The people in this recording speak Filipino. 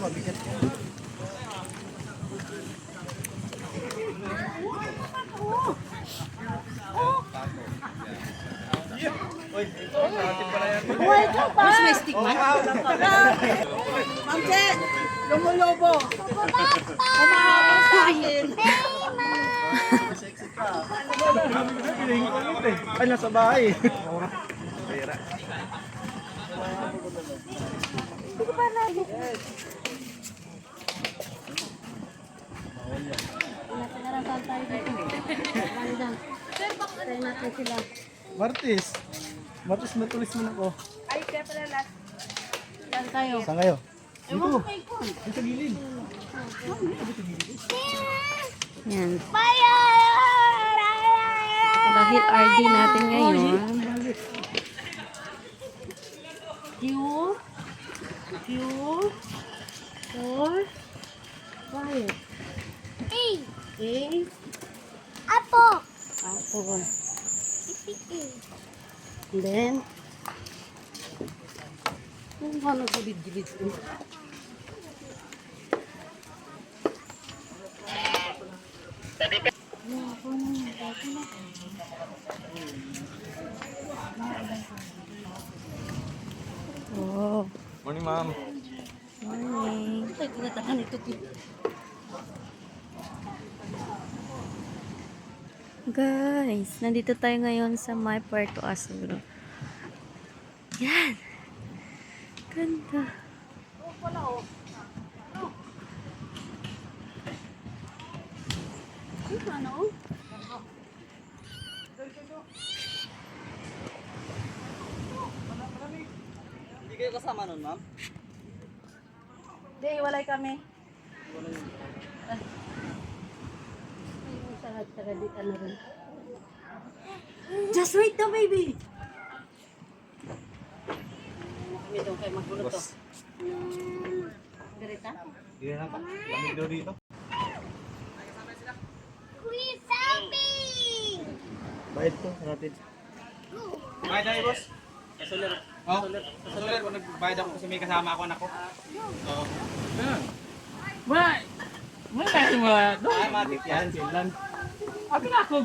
mabigat yan. Uy, ito, natin pala yan. Buhay ka pa! Mas may stigma? Ma'am Che, lumulobo. Umahabol sa akin. Sexy ka. Ay, nasa bahay. Pera. Hindi pa na. Natinarasan tayo dito. Ganda. Tayo natin sila. Martis. Martis, matulis mo na ko. Ay, kaya pala last. Saan tayo? Saan kayo? Ewan ko kay Kun. Dito sa gilid. Yan. Dahil RD natin ngayon. Q. 4. 5. A. Apo. Apple. And then, yung ano gilid-gilid ko. Oh. Morning, ma'am. Morning. Ay, tinatahan ito. Guys, nandito tayo ngayon sa My Puerto Azul. Yan. Ganda. Ano? Hindi kayo kasama nun, ma'am? Hindi, walay kami. Ay, sarad di ka na rin. Just wait the baby! Kami doon kayo magulo to. Garita? Hindi na pa. Lamig daw dito. Kuya Sabi! Bayad to, natin. Bayad na boss. Kasulir. Oh, kasulir kung nagbayad ako kasi may kasama ako anak ko. Oo. Wala. Wala kasi wala. Ay, matik yan. Abi na ako.